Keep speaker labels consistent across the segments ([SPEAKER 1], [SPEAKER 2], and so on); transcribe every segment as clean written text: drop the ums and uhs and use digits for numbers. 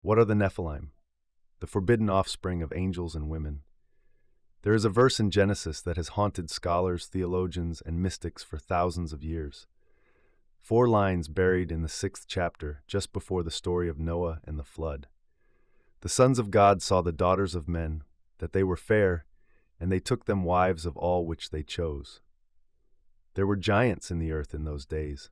[SPEAKER 1] What are the Nephilim? The forbidden offspring of angels and women. There is a verse in Genesis that has haunted scholars, theologians, and mystics for thousands of years. 4 lines buried in the 6th chapter, just before the story of Noah and the flood. The sons of God saw the daughters of men, that they were fair, and they took them wives of all which they chose. There were giants in the earth in those days,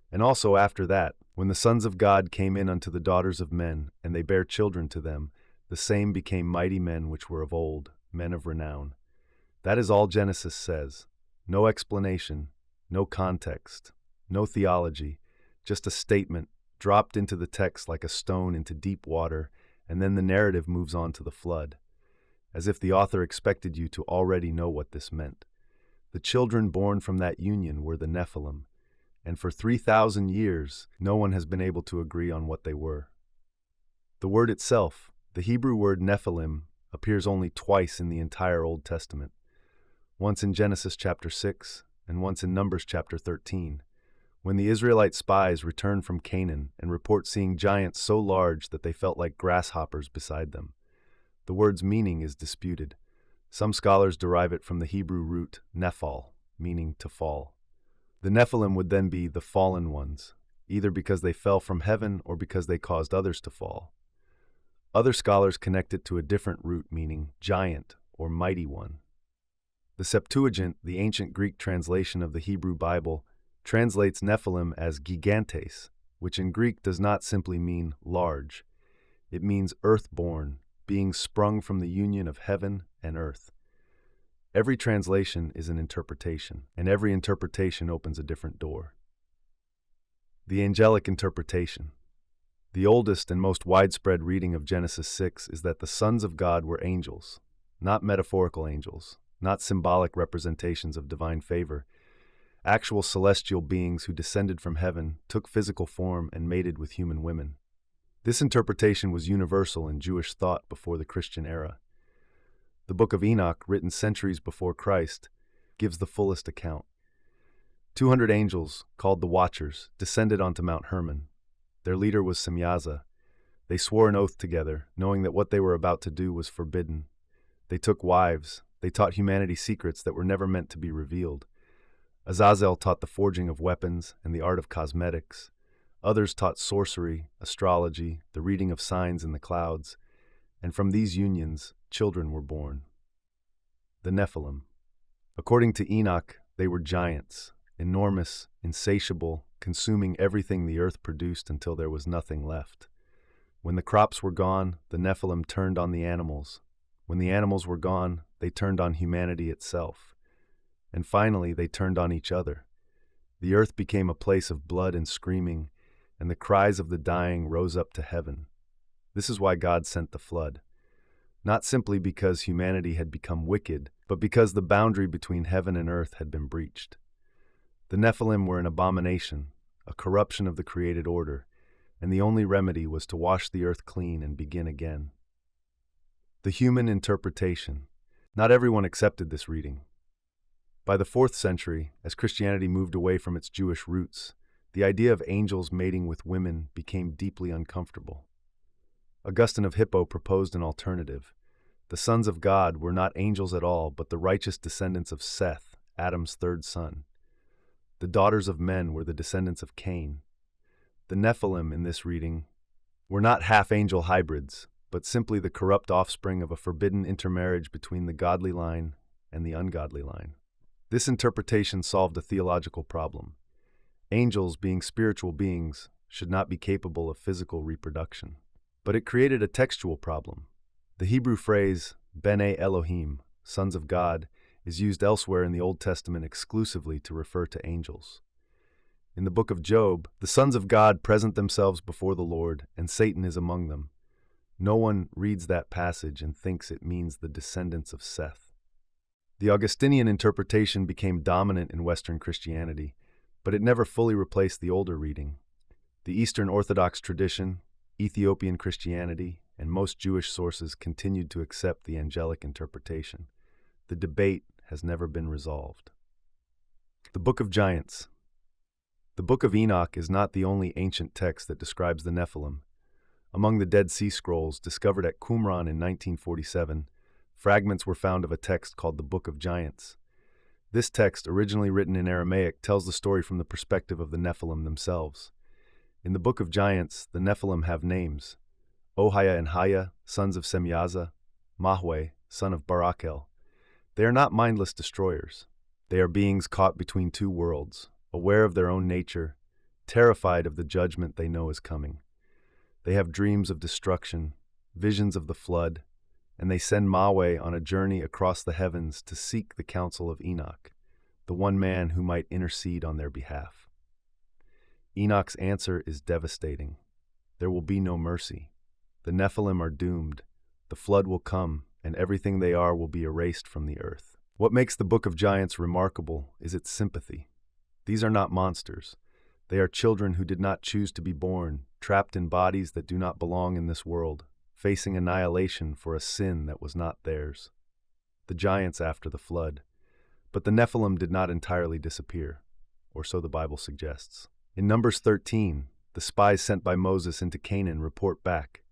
[SPEAKER 1] and also after that, when the sons of God came in unto the daughters of men, and they bare children to them, the same became mighty men which were of old, men of renown. That is all Genesis says. No explanation, no context, no theology, just a statement dropped into the text like a stone into deep water, and then the narrative moves on to the flood, as if the author expected you to already know what this meant. The children born from that union were the Nephilim, and for 3,000 years, no one has been able to agree on what they were. The word itself, the Hebrew word Nephilim, appears only twice in the entire Old Testament, once in Genesis chapter 6 and once in Numbers chapter 13, when the Israelite spies return from Canaan and report seeing giants so large that they felt like grasshoppers beside them. The word's meaning is disputed. Some scholars derive it from the Hebrew root nephal, meaning to fall. The Nephilim would then be the fallen ones, either because they fell from heaven or because they caused others to fall. Other scholars connect it to a different root meaning giant or mighty one. The Septuagint, the ancient Greek translation of the Hebrew Bible, translates Nephilim as gigantes, which in Greek does not simply mean large. It means earth-born, being sprung from the union of heaven and earth. Every translation is an interpretation, and every interpretation opens a different door. The Angelic Interpretation. The oldest and most widespread reading of Genesis 6 is that the sons of God were angels, not metaphorical angels, not symbolic representations of divine favor. Actual celestial beings who descended from heaven, took physical form, and mated with human women. This interpretation was universal in Jewish thought before the Christian era. The Book of Enoch, written centuries before Christ, gives the fullest account. 200 angels, called the Watchers, descended onto Mount Hermon. Their leader was Semyaza. They swore an oath together, knowing that what they were about to do was forbidden. They took wives. They taught humanity secrets that were never meant to be revealed. Azazel taught the forging of weapons and the art of cosmetics. Others taught sorcery, astrology, the reading of signs in the clouds. And from these unions, children were born. The Nephilim. According to Enoch, they were giants, enormous, insatiable, consuming everything the earth produced until there was nothing left. When the crops were gone, the Nephilim turned on the animals. When the animals were gone, they turned on humanity itself. And finally, they turned on each other. The earth became a place of blood and screaming, and the cries of the dying rose up to heaven. This is why God sent the flood. Not simply because humanity had become wicked, but because the boundary between heaven and earth had been breached. The Nephilim were an abomination, a corruption of the created order, and the only remedy was to wash the earth clean and begin again. The human interpretation. Not everyone accepted this reading. By the 4th century, as Christianity moved away from its Jewish roots, the idea of angels mating with women became deeply uncomfortable. Augustine of Hippo proposed an alternative. The sons of God were not angels at all, but the righteous descendants of Seth, Adam's 3rd son. The daughters of men were the descendants of Cain. The Nephilim in this reading were not half-angel hybrids, but simply the corrupt offspring of a forbidden intermarriage between the godly line and the ungodly line. This interpretation solved a theological problem. Angels, being spiritual beings, should not be capable of physical reproduction. But it created a textual problem. The Hebrew phrase, B'nai Elohim, sons of God, is used elsewhere in the Old Testament exclusively to refer to angels. In the book of Job, the sons of God present themselves before the Lord, and Satan is among them. No one reads that passage and thinks it means the descendants of Seth. The Augustinian interpretation became dominant in Western Christianity, but it never fully replaced the older reading. The Eastern Orthodox tradition, Ethiopian Christianity, and most Jewish sources continued to accept the angelic interpretation. The debate has never been resolved. The Book of Giants. The Book of Enoch is not the only ancient text that describes the Nephilim. Among the Dead Sea Scrolls discovered at Qumran in 1947, fragments were found of a text called the Book of Giants. This text, originally written in Aramaic, tells the story from the perspective of the Nephilim themselves. In the Book of Giants, the Nephilim have names: Ohaya and Haya, sons of Semyaza; Mahwe, son of Barakel. They are not mindless destroyers. They are beings caught between two worlds, aware of their own nature, terrified of the judgment they know is coming. They have dreams of destruction, visions of the flood, and they send Mahwe on a journey across the heavens to seek the counsel of Enoch, the one man who might intercede on their behalf. Enoch's answer is devastating. There will be no mercy. The Nephilim are doomed. The flood will come, and everything they are will be erased from the earth. What makes the Book of Giants remarkable is its sympathy. These are not monsters. They are children who did not choose to be born, trapped in bodies that do not belong in this world, facing annihilation for a sin that was not theirs. The giants after the flood. But the Nephilim did not entirely disappear, or so the Bible suggests. In Numbers 13, the spies sent by Moses into Canaan report back.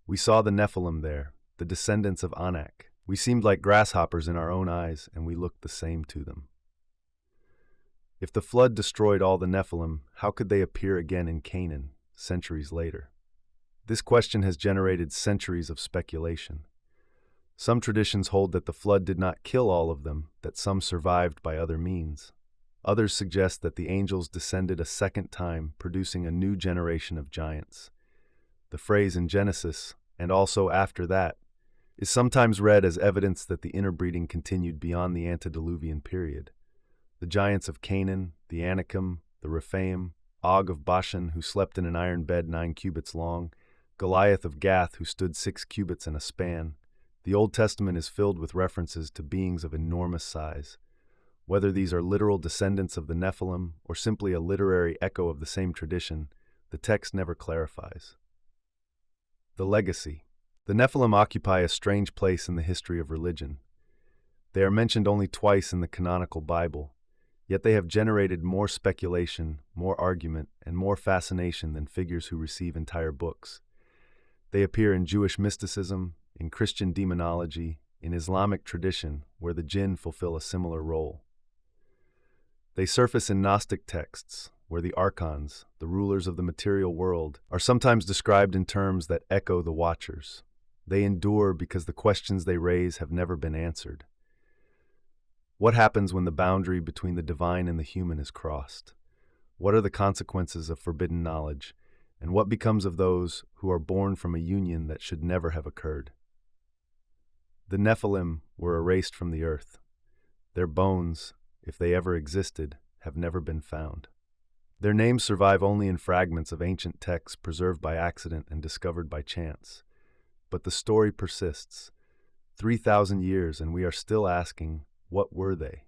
[SPEAKER 1] We saw the Nephilim there, the descendants of Anak. We seemed like grasshoppers in our own eyes, and we looked the same to them. If the flood destroyed all the Nephilim, how could they appear again in Canaan, centuries later? This question has generated centuries of speculation. Some traditions hold that the flood did not kill all of them, that some survived by other means. Others suggest that the angels descended a second time, producing a new generation of giants. The phrase in Genesis, and also after that, is sometimes read as evidence that the interbreeding continued beyond the antediluvian period. The giants of Canaan, the Anakim, the Rephaim, Og of Bashan, who slept in an iron bed 9 cubits long, Goliath of Gath, who stood 6 cubits in a span. The Old Testament is filled with references to beings of enormous size. Whether these are literal descendants of the Nephilim or simply a literary echo of the same tradition, the text never clarifies. The legacy. The Nephilim occupy a strange place in the history of religion. They are mentioned only twice in the canonical Bible, yet they have generated more speculation, more argument, and more fascination than figures who receive entire books. They appear in Jewish mysticism, in Christian demonology, in Islamic tradition, where the jinn fulfill a similar role. They surface in Gnostic texts, where the archons, the rulers of the material world, are sometimes described in terms that echo the Watchers. They endure because the questions they raise have never been answered. What happens when the boundary between the divine and the human is crossed? What are the consequences of forbidden knowledge? And what becomes of those who are born from a union that should never have occurred? The Nephilim were erased from the earth. Their bones, if they ever existed, have never been found. Their names survive only in fragments of ancient texts preserved by accident and discovered by chance. But the story persists. 3,000 years, and we are still asking, what were they?